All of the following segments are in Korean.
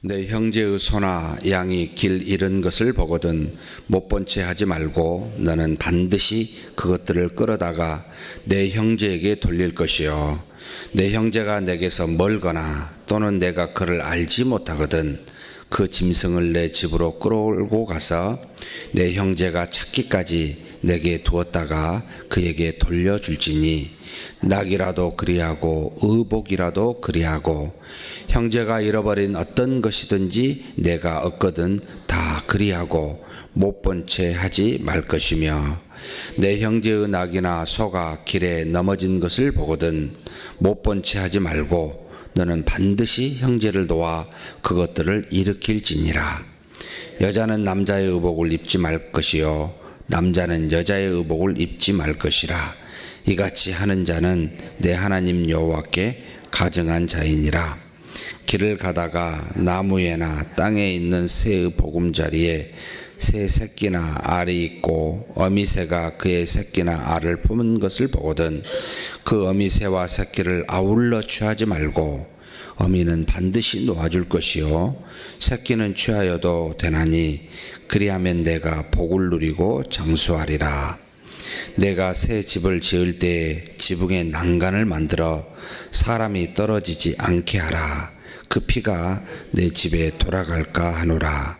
내 형제의 소나 양이 길 잃은 것을 보거든 못 본 채 하지 말고 너는 반드시 그것들을 끌어다가 내 형제에게 돌릴 것이요 내 형제가 내게서 멀거나 또는 내가 그를 알지 못하거든 그 짐승을 내 집으로 끌어올고 가서 내 형제가 찾기까지 내게 두었다가 그에게 돌려줄지니 낙이라도 그리하고 의복이라도 그리하고 형제가 잃어버린 어떤 것이든지 내가 얻거든 다 그리하고 못 본 채 하지 말 것이며 내 형제의 낙이나 소가 길에 넘어진 것을 보거든 못 본 채 하지 말고 너는 반드시 형제를 도와 그것들을 일으킬지니라. 여자는 남자의 의복을 입지 말 것이요 남자는 여자의 의복을 입지 말 것이라. 이같이 하는 자는 내 하나님 여호와께 가증한 자이니라. 길을 가다가 나무에나 땅에 있는 새의 보금자리에 새 새끼나 알이 있고 어미새가 그의 새끼나 알을 품은 것을 보거든 그 어미새와 새끼를 아울러 취하지 말고 어미는 반드시 놓아줄 것이요 새끼는 취하여도 되나니 그리하면 내가 복을 누리고 장수하리라. 내가 새 집을 지을 때에 지붕에 난간을 만들어 사람이 떨어지지 않게 하라. 그 피가 내 집에 돌아갈까 하노라.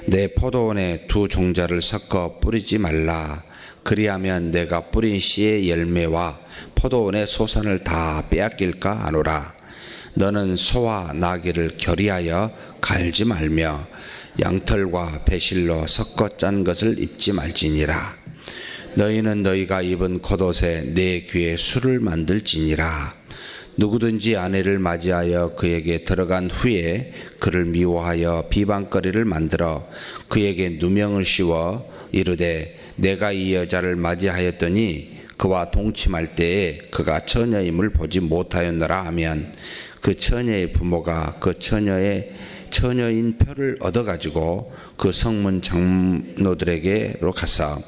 내 포도원에 두 종자를 섞어 뿌리지 말라. 그리하면 내가 뿌린 씨의 열매와 포도원의 소산을 다 빼앗길까 하노라. 너는 소와 나귀를 결의하여 갈지 말며 양털과 배실로 섞어 짠 것을 입지 말지니라. 너희는 너희가 입은 겉옷에 내 귀에 술을 만들지니라. 누구든지 아내를 맞이하여 그에게 들어간 후에 그를 미워하여 비방거리를 만들어 그에게 누명을 씌워 이르되 내가 이 여자를 맞이하였더니 그와 동침할 때에 그가 처녀임을 보지 못하였노라 하면 그 처녀의 부모가 그 처녀인 표를 얻어가지고 그 성문 장로들에게로 가서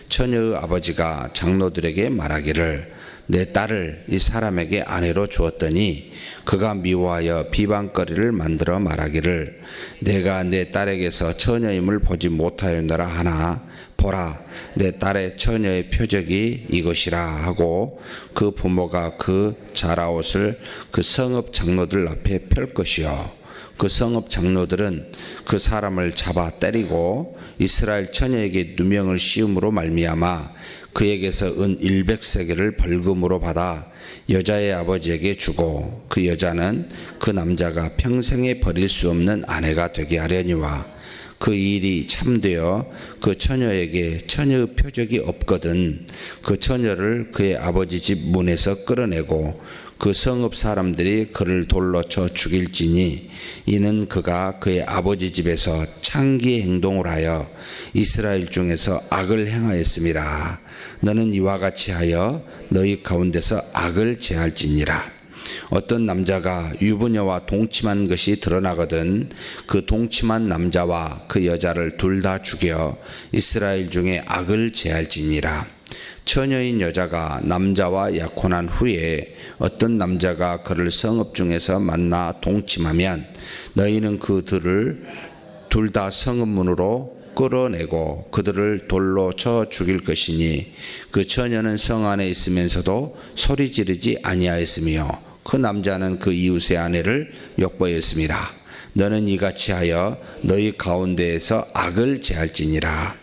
처녀의 아버지가 장로들에게 말하기를 내 딸을 이 사람에게 아내로 주었더니 그가 미워하여 비방거리를 만들어 말하기를 내가 내 딸에게서 처녀임을 보지 못하였노라 하나 보라 내 딸의 처녀의 표적이 이것이라 하고 그 부모가 그 자라옷을 그 성읍 장로들 앞에 펼 것이요 그 성읍 장로들은 그 사람을 잡아 때리고 이스라엘 처녀에게 누명을 씌움으로 말미암아 그에게서 은 100세겔을 벌금으로 받아 여자의 아버지에게 주고 그 여자는 그 남자가 평생에 버릴 수 없는 아내가 되게 하려니와 그 일이 참되어 그 처녀에게 처녀의 표적이 없거든 그 처녀를 그의 아버지 집 문에서 끌어내고 그 성읍 사람들이 그를 돌로 쳐 죽일지니 이는 그가 그의 아버지 집에서 창기의 행동을 하여 이스라엘 중에서 악을 행하였음이라. 너는 이와 같이 하여 너희 가운데서 악을 제할지니라. 어떤 남자가 유부녀와 동침한 것이 드러나거든 그 동침한 남자와 그 여자를 둘 다 죽여 이스라엘 중에 악을 제할지니라. 처녀인 여자가 남자와 약혼한 후에 어떤 남자가 그를 성읍 중에서 만나 동침하면 너희는 그들을 둘 다 성읍 문으로 끌어내고 그들을 돌로 쳐 죽일 것이니 그 처녀는 성 안에 있으면서도 소리 지르지 아니하였으며 그 남자는 그 이웃의 아내를 욕보였음이라. 너는 이같이 하여 너희 가운데에서 악을 제할지니라.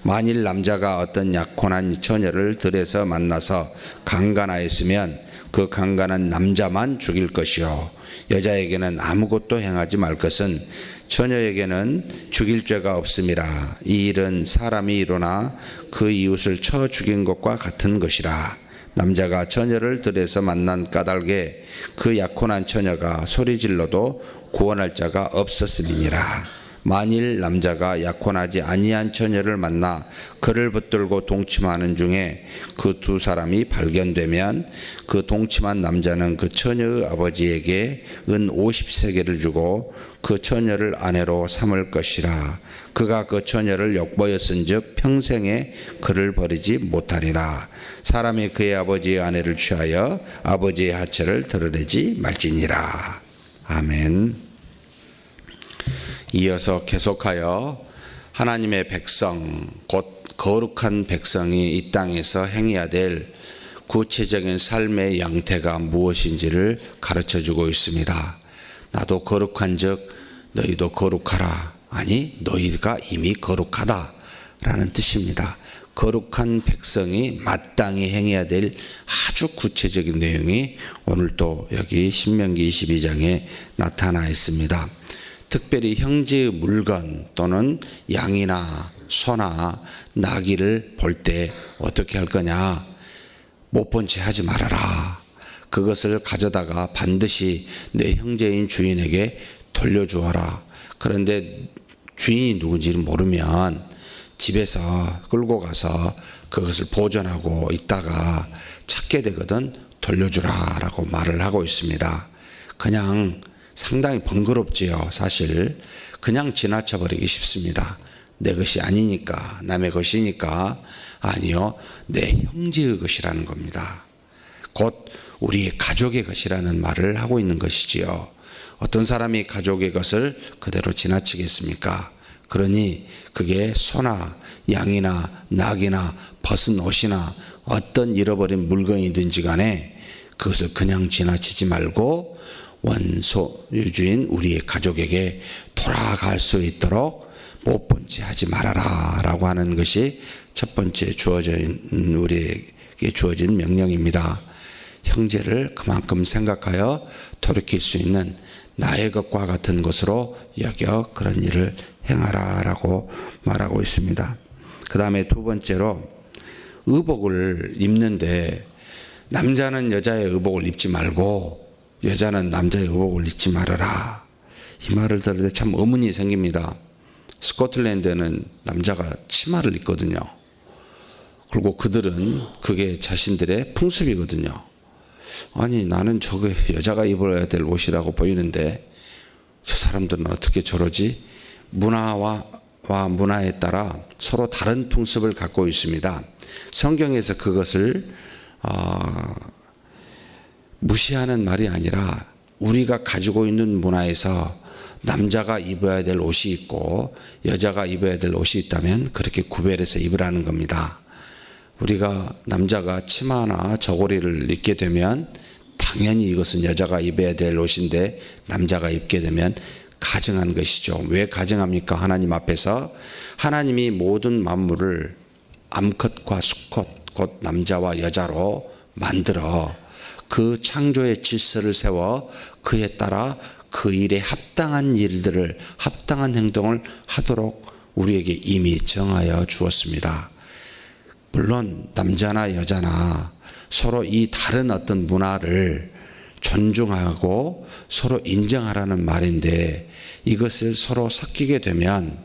만일 남자가 어떤 약혼한 처녀를 들에서 만나서 강간하였으면 그 강간한 남자만 죽일 것이요 여자에게는 아무것도 행하지 말 것은 처녀에게는 죽일 죄가 없음이라. 이 일은 사람이 일어나 그 이웃을 쳐 죽인 것과 같은 것이라. 남자가 처녀를 들에서 만난 까닭에 그 약혼한 처녀가 소리질러도 구원할 자가 없었음이니라. 만일 남자가 약혼하지 아니한 처녀를 만나 그를 붙들고 동침하는 중에 그 두 사람이 발견되면 그 동침한 남자는 그 처녀의 아버지에게 은 50세겔을 주고 그 처녀를 아내로 삼을 것이라. 그가 그 처녀를 욕보였은즉 평생에 그를 버리지 못하리라. 사람이 그의 아버지의 아내를 취하여 아버지의 하체를 드러내지 말지니라. 아멘. 이어서 계속하여 하나님의 백성, 곧 거룩한 백성이 이 땅에서 행해야 될 구체적인 삶의 양태가 무엇인지를 가르쳐주고 있습니다. 나도 거룩한즉 너희도 거룩하라. 아니, 너희가 이미 거룩하다 라는 뜻입니다. 거룩한 백성이 마땅히 행해야 될 아주 구체적인 내용이 오늘 또 여기 신명기 22장에 나타나 있습니다. 특별히 형제의 물건 또는 양이나 소나 나귀를 볼 때 어떻게 할 거냐? 못 본 채 하지 말아라. 그것을 가져다가 반드시 내 형제인 주인에게 돌려주어라. 그런데 주인이 누군지를 모르면 집에서 끌고 가서 그것을 보존하고 있다가 찾게 되거든 돌려주라 라고 말을 하고 있습니다. 그냥 상당히 번거롭지요. 사실 그냥 지나쳐버리기 쉽습니다. 내 것이 아니니까, 남의 것이니까. 아니요, 내 형제의 것이라는 겁니다. 곧 우리의 가족의 것이라는 말을 하고 있는 것이지요. 어떤 사람이 가족의 것을 그대로 지나치겠습니까? 그러니 그게 소나 양이나 낙이나 벗은 옷이나 어떤 잃어버린 물건이든지 간에 그것을 그냥 지나치지 말고 원소유주인 우리의 가족에게 돌아갈 수 있도록 못 본 채 하지 말아라 라고 하는 것이 첫 번째 우리에게 주어진 명령입니다. 형제를 그만큼 생각하여 돌이킬 수 있는 나의 것과 같은 것으로 여겨 그런 일을 행하라 라고 말하고 있습니다. 그 다음에 두 번째로 의복을 입는데 남자는 여자의 의복을 입지 말고 여자는 남자의 의복을 입지 말아라. 이 말을 들을 때 참 의문이 생깁니다. 스코틀랜드는 남자가 치마를 입거든요. 그리고 그들은 그게 자신들의 풍습이거든요. 아니, 나는 저게 여자가 입어야 될 옷이라고 보이는데 저 사람들은 어떻게 저러지? 문화와 문화에 따라 서로 다른 풍습을 갖고 있습니다. 성경에서 그것을 무시하는 말이 아니라 우리가 가지고 있는 문화에서 남자가 입어야 될 옷이 있고 여자가 입어야 될 옷이 있다면 그렇게 구별해서 입으라는 겁니다. 우리가 남자가 치마나 저고리를 입게 되면 당연히 이것은 여자가 입어야 될 옷인데 남자가 입게 되면 가증한 것이죠. 왜 가증합니까? 하나님 앞에서 하나님이 모든 만물을 암컷과 수컷 곧 남자와 여자로 만들어 그 창조의 질서를 세워 그에 따라 그 일에 합당한 일들을 합당한 행동을 하도록 우리에게 이미 정하여 주었습니다. 물론 남자나 여자나 서로 이 다른 어떤 문화를 존중하고 서로 인정하라는 말인데 이것을 서로 섞이게 되면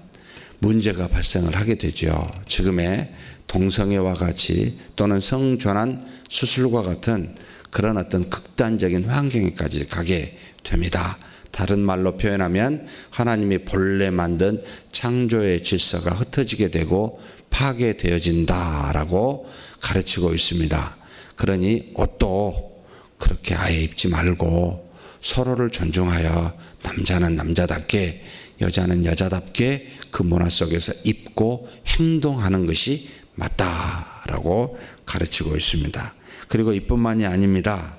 문제가 발생을 하게 되죠. 지금의 동성애와 같이 또는 성전환 수술과 같은 그런 어떤 극단적인 환경에까지 가게 됩니다. 다른 말로 표현하면 하나님이 본래 만든 창조의 질서가 흩어지게 되고 파괴되어진다라고 가르치고 있습니다. 그러니 옷도 그렇게 아예 입지 말고 서로를 존중하여 남자는 남자답게 여자는 여자답게 그 문화 속에서 입고 행동하는 것이 맞다라고 가르치고 있습니다. 그리고 이뿐만이 아닙니다.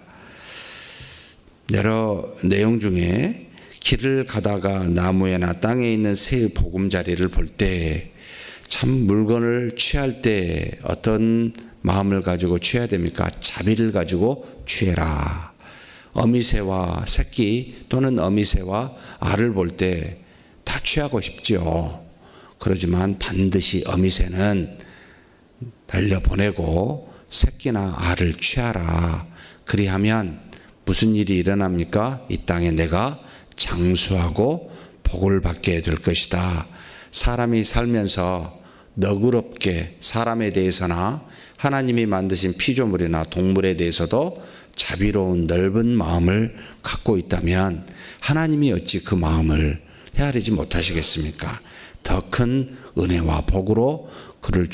여러 내용 중에 길을 가다가 나무에나 땅에 있는 새의 보금자리를 볼 때 참 물건을 취할 때 어떤 마음을 가지고 취해야 됩니까? 자비를 가지고 취해라. 어미새와 새끼 또는 어미새와 알을 볼 때 다 취하고 싶죠. 그러지만 반드시 어미새는 달려보내고 새끼나 알을 취하라. 그리하면 무슨 일이 일어납니까? 이 땅에 내가 장수하고 복을 받게 될 것이다. 사람이 살면서 너그럽게 사람에 대해서나 하나님이 만드신 피조물이나 동물에 대해서도 자비로운 넓은 마음을 갖고 있다면 하나님이 어찌 그 마음을 헤아리지 못하시겠습니까? 더 큰 은혜와 복으로 그를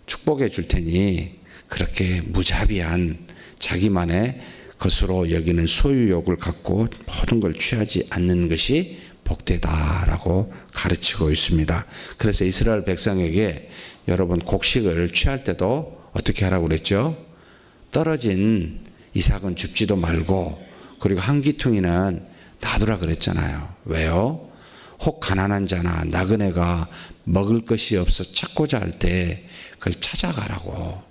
축복해 줄 테니 그렇게 무자비한 자기만의 것으로 여기는 소유욕을 갖고 모든 걸 취하지 않는 것이 복되다라고 가르치고 있습니다. 그래서 이스라엘 백성에게 여러분 곡식을 취할 때도 어떻게 하라고 그랬죠? 떨어진 이삭은 줍지도 말고, 그리고 한 기퉁이는 놔두라 그랬잖아요. 왜요? 혹 가난한 자나 나그네가 먹을 것이 없어 찾고자 할 때 그걸 찾아가라고.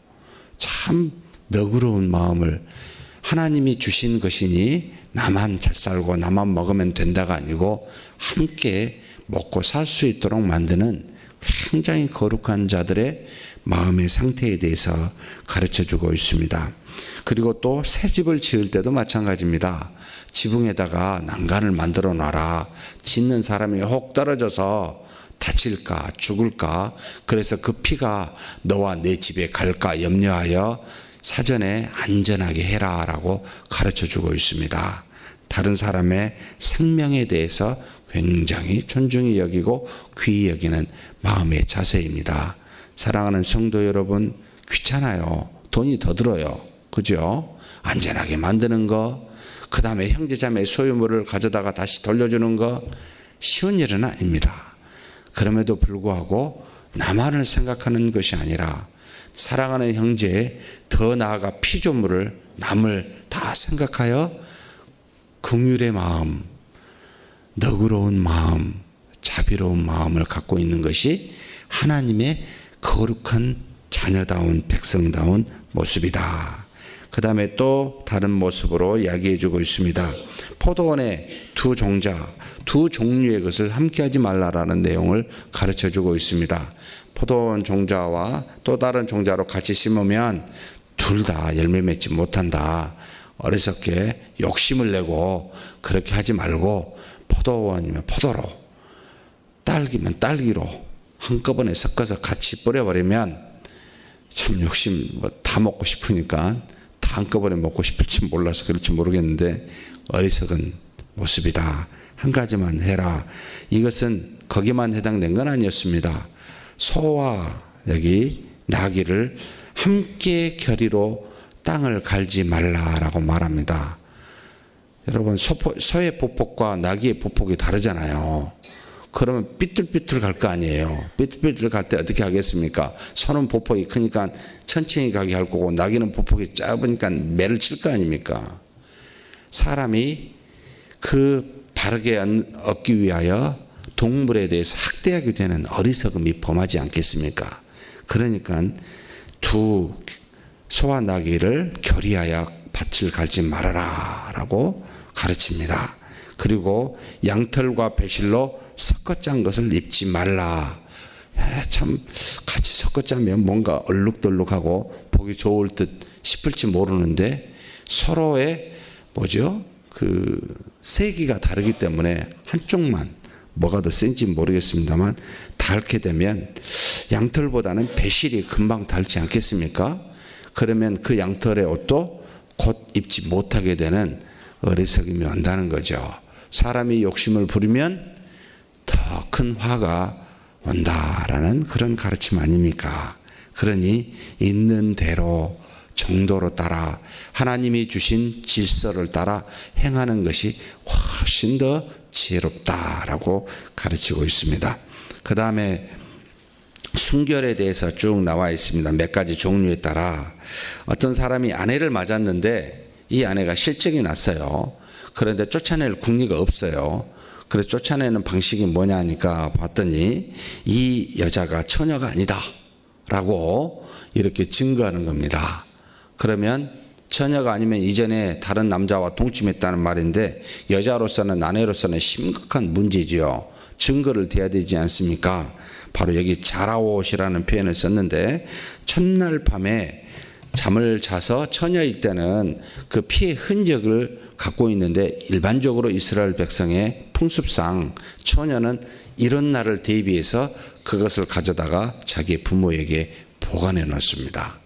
참 너그러운 마음을, 하나님이 주신 것이니 나만 잘 살고 나만 먹으면 된다가 아니고 함께 먹고 살 수 있도록 만드는 굉장히 거룩한 자들의 마음의 상태에 대해서 가르쳐주고 있습니다. 그리고 또 새 집을 지을 때도 마찬가지입니다. 지붕에다가 난간을 만들어 놔라. 짓는 사람이 혹 떨어져서 다칠까 죽을까, 그래서 그 피가 너와 내 집에 갈까 염려하여 사전에 안전하게 해라 라고 가르쳐주고 있습니다. 다른 사람의 생명에 대해서 굉장히 존중히 여기고 귀히 여기는 마음의 자세입니다. 사랑하는 성도 여러분, 귀찮아요. 돈이 더 들어요. 그죠? 안전하게 만드는 거, 그 다음에 형제자매 소유물을 가져다가 다시 돌려주는 거 쉬운 일은 아닙니다. 그럼에도 불구하고 나만을 생각하는 것이 아니라 사랑하는 형제, 더 나아가 피조물을, 남을 다 생각하여 긍휼의 마음, 너그러운 마음, 자비로운 마음을 갖고 있는 것이 하나님의 거룩한 자녀다운 백성다운 모습이다. 그 다음에 또 다른 모습으로 이야기해 주고 있습니다. 포도원의 두 종자, 두 종류의 것을 함께하지 말라라는 내용을 가르쳐 주고 있습니다. 포도원 종자와 또 다른 종자로 같이 심으면 둘 다 열매 맺지 못한다. 어리석게 욕심을 내고 그렇게 하지 말고 포도원이면 포도로, 딸기면 딸기로 한꺼번에 섞어서 같이 뿌려버리면, 참 욕심 다 먹고 싶으니까 다 한꺼번에 먹고 싶을지 몰라서 그럴지 모르겠는데 어리석은 모습이다. 한 가지만 해라. 이것은 거기만 해당된 건 아니었습니다. 소와 여기 나귀를 함께 결의로 땅을 갈지 말라라고 말합니다. 여러분, 소의 보폭과 나귀의 보폭이 다르잖아요. 그러면 삐뚤삐뚤 갈 거 아니에요. 삐뚤삐뚤 갈 때 어떻게 하겠습니까? 소는 보폭이 크니까 천천히 가게 할 거고, 나귀는 보폭이 짧으니까 매를 칠 거 아닙니까? 사람이 그 바르게 얻기 위하여 동물에 대해서 학대하게 되는 어리석음이 범하지 않겠습니까? 그러니까 두 소와 나귀를 결의하여 밭을 갈지 말아라 라고 가르칩니다. 그리고 양털과 배실로 섞어 짠 것을 입지 말라. 참 같이 섞어 짜면 뭔가 얼룩덜룩하고 보기 좋을 듯 싶을지 모르는데 서로의 그 세기가 다르기 때문에 한쪽만 뭐가 더 센지 모르겠습니다만 닳게 되면 양털보다는 배실이 금방 닳지 않겠습니까? 그러면 그 양털의 옷도 곧 입지 못하게 되는 어리석음이 온다는 거죠. 사람이 욕심을 부리면 더 큰 화가 온다라는 그런 가르침 아닙니까? 그러니 있는 대로 정도로 따라 하나님이 주신 질서를 따라 행하는 것이 훨씬 더 지혜롭다라고 가르치고 있습니다. 그 다음에 순결에 대해서 쭉 나와 있습니다. 몇 가지 종류에 따라 어떤 사람이 아내를 맞았는데 이 아내가 실증이 났어요. 그런데 쫓아낼 궁리가 없어요. 그래서 쫓아내는 방식이 뭐냐 하니까 봤더니 이 여자가 처녀가 아니다 라고 이렇게 증거하는 겁니다. 그러면 처녀가 아니면 이전에 다른 남자와 동침했다는 말인데 여자로서는, 아내로서는 심각한 문제지요. 증거를 대야 되지 않습니까? 바로 여기 자라옷이라는 표현을 썼는데, 첫날 밤에 잠을 자서 처녀일 때는 그 피의 흔적을 갖고 있는데, 일반적으로 이스라엘 백성의 풍습상 처녀는 이런 날을 대비해서 그것을 가져다가 자기 부모에게 보관해 놓습니다.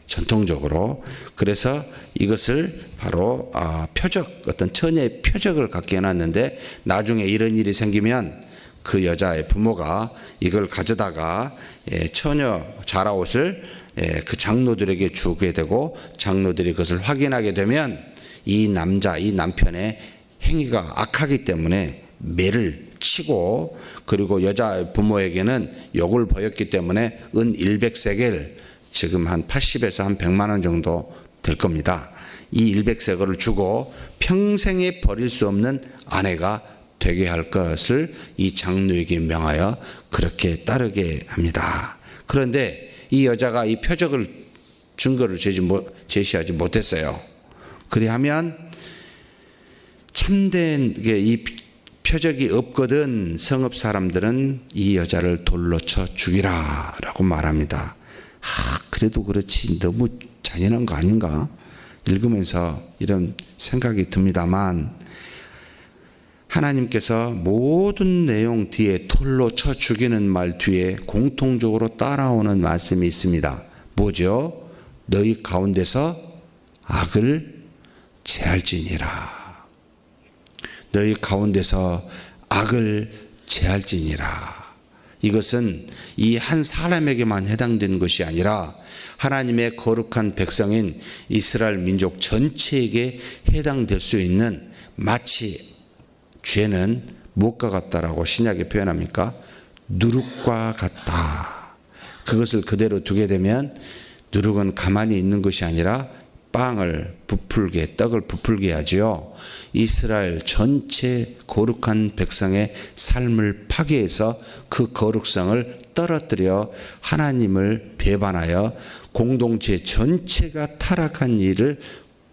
전통적으로. 그래서 이것을 바로 표적, 어떤 처녀의 표적을 갖게 해놨는데, 나중에 이런 일이 생기면 그 여자의 부모가 이걸 가져다가 처녀 자라옷을 그 장로들에게 주게 되고, 장로들이 그것을 확인하게 되면 이 남자, 이 남편의 행위가 악하기 때문에 매를 치고, 그리고 여자 부모에게는 욕을 보였기 때문에 은 100세겔, 지금 한 80에서 한 100만 원 정도 될 겁니다. 이 100세겔을 주고 평생에 버릴 수 없는 아내가 되게 할 것을 이 장로에게 명하여 그렇게 따르게 합니다. 그런데 이 여자가 이 표적을, 증거를 제시하지 못했어요. 그리하면 참된 이 표적이 없거든 성읍 사람들은 이 여자를 돌로 쳐 죽이라 라고 말합니다. 그래도 그렇지 너무 잔인한 거 아닌가? 읽으면서 이런 생각이 듭니다만, 하나님께서 모든 내용 뒤에 돌로 쳐 죽이는 말 뒤에 공통적으로 따라오는 말씀이 있습니다. 뭐죠? 너희 가운데서 악을 제할지니라. 너희 가운데서 악을 제할지니라. 이것은 이 한 사람에게만 해당된 것이 아니라 하나님의 거룩한 백성인 이스라엘 민족 전체에게 해당될 수 있는, 마치 죄는 무엇과 같다라고 신약에 표현합니까? 누룩과 같다. 그것을 그대로 두게 되면 누룩은 가만히 있는 것이 아니라 빵을 부풀게, 떡을 부풀게 하지요. 이스라엘 전체 거룩한 백성의 삶을 파괴해서 그 거룩성을 떨어뜨려 하나님을 배반하여 공동체 전체가 타락한 일을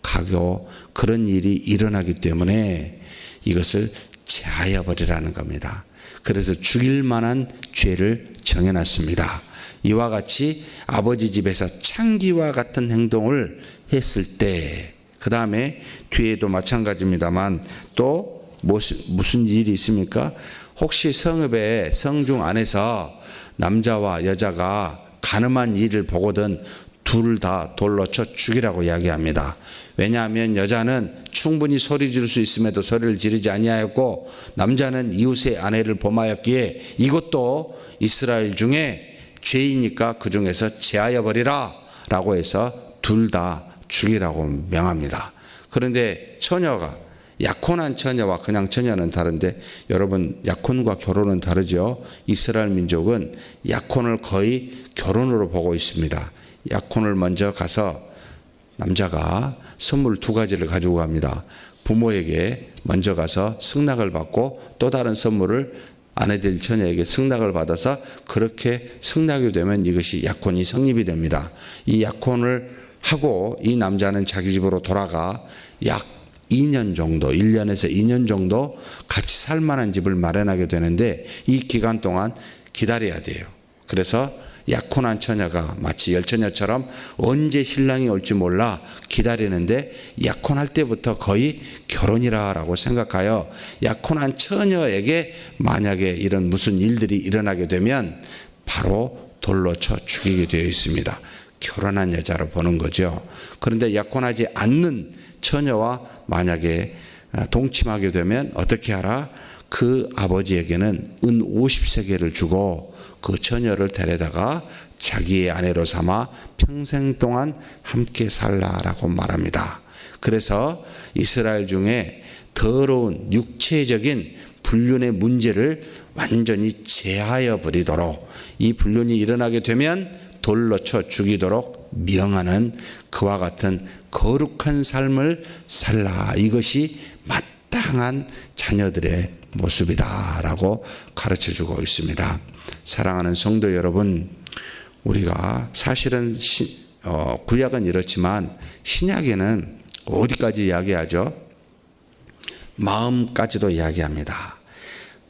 가고, 그런 일이 일어나기 때문에 이것을 제하여 버리라는 겁니다. 그래서 죽일 만한 죄를 정해놨습니다. 이와 같이 아버지 집에서 창기와 같은 행동을 했을 때, 그 다음에 뒤에도 마찬가지입니다만 또 무슨 일이 있습니까? 혹시 성읍의 성중 안에서 남자와 여자가 간음한 일을 보거든 둘 다 돌로 쳐 죽이라고 이야기합니다. 왜냐하면 여자는 충분히 소리 지를 수 있음에도 소리를 지르지 아니하였고, 남자는 이웃의 아내를 범하였기에 이것도 이스라엘 중에 죄이니까 그 중에서 제하여 버리라 라고 해서 둘 다 죽이라고 명합니다. 그런데 처녀가, 약혼한 처녀와 그냥 처녀는 다른데, 여러분 약혼과 결혼은 다르죠. 이스라엘 민족은 약혼을 거의 결혼으로 보고 있습니다. 약혼을 먼저 가서 남자가 선물 2가지를 가지고 갑니다. 부모에게 먼저 가서 승낙을 받고 또 다른 선물을 아내들 처녀에게 승낙을 받아서, 그렇게 승낙이 되면 이것이 약혼이 성립이 됩니다. 이 약혼을 하고 이 남자는 자기 집으로 돌아가 약 2년 정도, 1년에서 2년 정도 같이 살 만한 집을 마련하게 되는데, 이 기간 동안 기다려야 돼요. 그래서 약혼한 처녀가 마치 열처녀처럼 언제 신랑이 올지 몰라 기다리는데, 약혼할 때부터 거의 결혼이라고 생각하여 약혼한 처녀에게 만약에 이런 무슨 일들이 일어나게 되면 바로 돌로 쳐 죽이게 되어 있습니다. 결혼한 여자로 보는 거죠. 그런데 약혼하지 않는 처녀와 만약에 동침하게 되면 어떻게 하라? 그 아버지에게는 은 50세겔을 주고 그 처녀를 데려다가 자기의 아내로 삼아 평생 동안 함께 살라라고 말합니다. 그래서 이스라엘 중에 더러운 육체적인 불륜의 문제를 완전히 제하여 버리도록, 이 불륜이 일어나게 되면 돌로 쳐 죽이도록 명하는 그와 같은 거룩한 삶을 살라. 이것이 마땅한 자녀들의 모습이다라고 가르쳐주고 있습니다. 사랑하는 성도 여러분, 우리가 사실은 구약은 이렇지만 신약에는 어디까지 이야기하죠? 마음까지도 이야기합니다.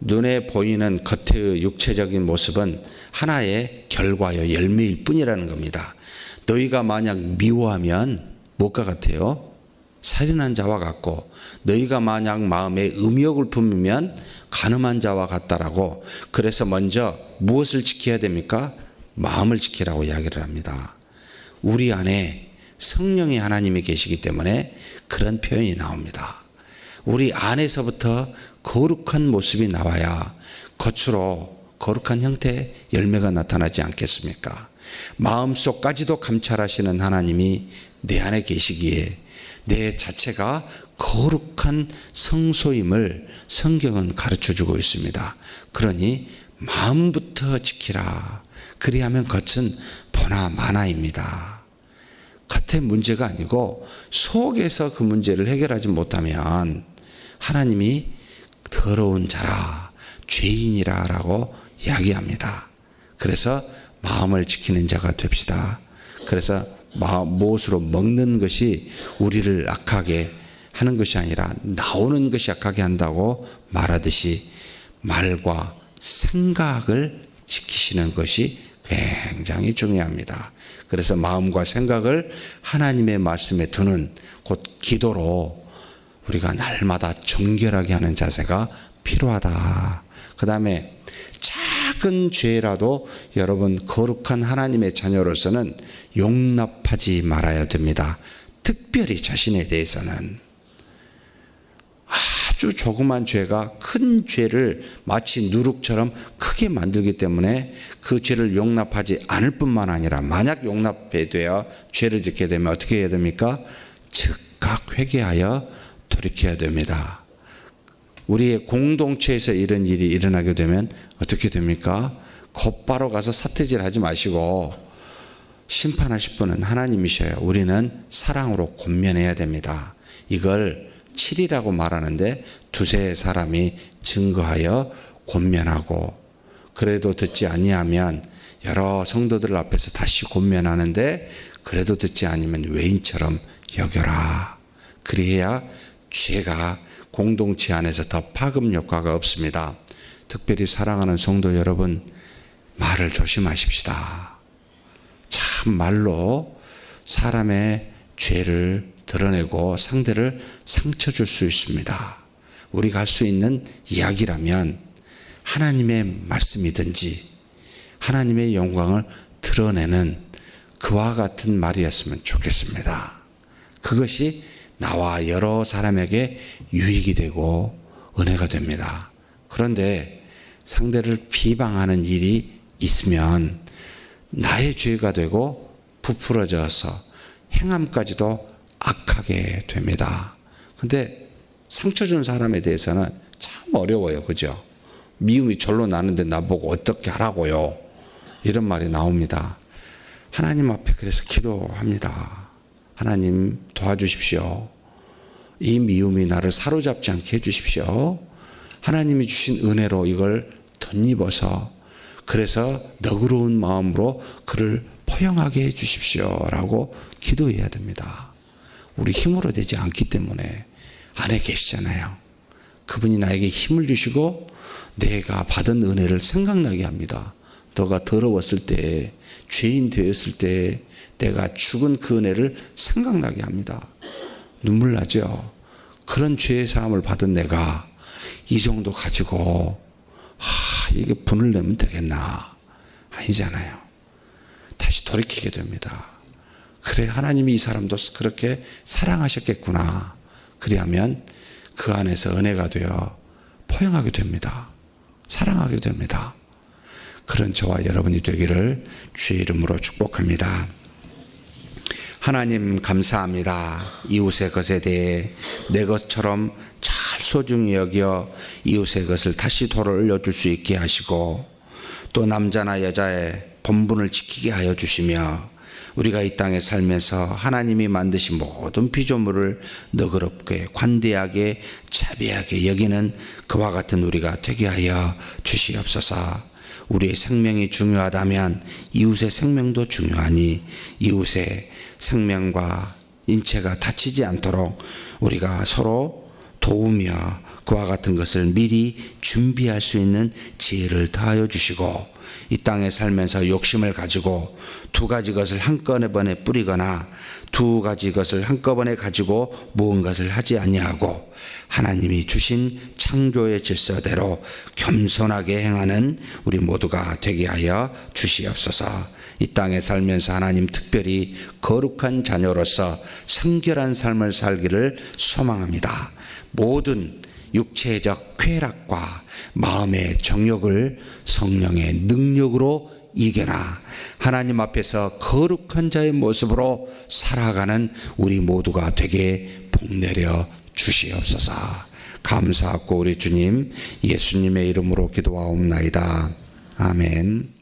눈에 보이는 겉의 육체적인 모습은 하나의 결과요, 열매일 뿐이라는 겁니다. 너희가 만약 미워하면 무엇과 같아요? 살인한 자와 같고, 너희가 만약 마음에 음욕을 품으면 간음한 자와 같다라고. 그래서 먼저 무엇을 지켜야 됩니까? 마음을 지키라고 이야기를 합니다. 우리 안에 성령의 하나님이 계시기 때문에 그런 표현이 나옵니다. 우리 안에서부터 거룩한 모습이 나와야 겉으로 거룩한 형태의 열매가 나타나지 않겠습니까? 마음속까지도 감찰하시는 하나님이 내 안에 계시기에 내 자체가 거룩한 성소임을 성경은 가르쳐주고 있습니다. 그러니 마음부터 지키라. 그리하면 겉은 보나 마나입니다. 겉의 문제가 아니고 속에서 그 문제를 해결하지 못하면 하나님이 더러운 자라, 죄인이라 라고 이야기합니다. 그래서 마음을 지키는 자가 됩시다. 그래서 무엇으로 먹는 것이 우리를 악하게 하는 것이 아니라 나오는 것이 악하게 한다고 말하듯이 말과 생각을 지키시는 것이 굉장히 중요합니다. 그래서 마음과 생각을 하나님의 말씀에 두는 곧 기도로 우리가 날마다 정결하게 하는 자세가 필요하다. 그 다음에 작은 죄라도 여러분 거룩한 하나님의 자녀로서는 용납하지 말아야 됩니다. 특별히 자신에 대해서는 아주 조그만 죄가 큰 죄를 마치 누룩처럼 크게 만들기 때문에 그 죄를 용납하지 않을 뿐만 아니라 만약 용납해 돼야 죄를 짓게 되면 어떻게 해야 됩니까? 즉각 회개하여 돌이켜야 됩니다. 우리의 공동체에서 이런 일이 일어나게 되면 어떻게 됩니까? 곧바로 가서 사태질하지 마시고 심판하실 분은 하나님이셔요. 우리는 사랑으로 권면해야 됩니다. 이걸 7이라고 말하는데 두세 사람이 증거하여 권면하고 그래도 듣지 아니하면 여러 성도들 앞에서 다시 권면하는데 그래도 듣지 않으면 외인처럼 여겨라. 그래야 죄가 공동체 안에서 더 파급 효과가 없습니다. 특별히 사랑하는 성도 여러분, 말을 조심하십시다. 참 말로 사람의 죄를 드러내고 상대를 상처 줄 수 있습니다. 우리가 할 수 있는 이야기라면 하나님의 말씀이든지 하나님의 영광을 드러내는 그와 같은 말이었으면 좋겠습니다. 그것이 나와 여러 사람에게 유익이 되고 은혜가 됩니다. 그런데 상대를 비방하는 일이 있으면 나의 죄가 되고 부풀어져서 행함까지도 악하게 됩니다. 근데 상처 준 사람에 대해서는 참 어려워요. 그죠? 미움이 절로 나는데 나보고 어떻게 하라고요? 이런 말이 나옵니다. 하나님 앞에 그래서 기도합니다. 하나님 도와주십시오. 이 미움이 나를 사로잡지 않게 해주십시오. 하나님이 주신 은혜로 이걸 덧입어서 그래서 너그러운 마음으로 그를 포용하게 해주십시오 라고 기도해야 됩니다. 우리 힘으로 되지 않기 때문에 안에 계시잖아요. 그분이 나에게 힘을 주시고 내가 받은 은혜를 생각나게 합니다. 너가 더러웠을 때, 죄인 되었을 때 내가 죽은 그 은혜를 생각나게 합니다. 눈물 나죠. 그런 죄의 사함을 받은 내가 이 정도 가지고 이게 분을 내면 되겠나? 아니잖아요. 다시 돌이키게 됩니다. 그래, 하나님이 이 사람도 그렇게 사랑하셨겠구나. 그리하면 그 안에서 은혜가 되어 포용하게 됩니다. 사랑하게 됩니다. 그런 저와 여러분이 되기를 주의 이름으로 축복합니다. 하나님 감사합니다. 이웃의 것에 대해 내 것처럼 잘 소중히 여겨 이웃의 것을 다시 돌려줄 수 있게 하시고 또 남자나 여자의 본분을 지키게 하여 주시며 우리가 이 땅에 살면서 하나님이 만드신 모든 피조물을 너그럽게 관대하게 자비하게 여기는 그와 같은 우리가 되게 하여 주시옵소서. 우리의 생명이 중요하다면 이웃의 생명도 중요하니 이웃의 생명과 인체가 다치지 않도록 우리가 서로 도우며 그와 같은 것을 미리 준비할 수 있는 지혜를 더하여 주시고 이 땅에 살면서 욕심을 가지고 두 가지 것을 한꺼번에 뿌리거나 두 가지 것을 한꺼번에 가지고 무언가를 하지 아니하고 하나님이 주신 창조의 질서대로 겸손하게 행하는 우리 모두가 되게 하여 주시옵소서. 이 땅에 살면서 하나님 특별히 거룩한 자녀로서 성결한 삶을 살기를 소망합니다. 모든 육체적 쾌락과 마음의 정욕을 성령의 능력으로 이겨나 하나님 앞에서 거룩한 자의 모습으로 살아가는 우리 모두가 되게 복내려 주시옵소서. 감사하고 우리 주님 예수님의 이름으로 기도하옵나이다. 아멘.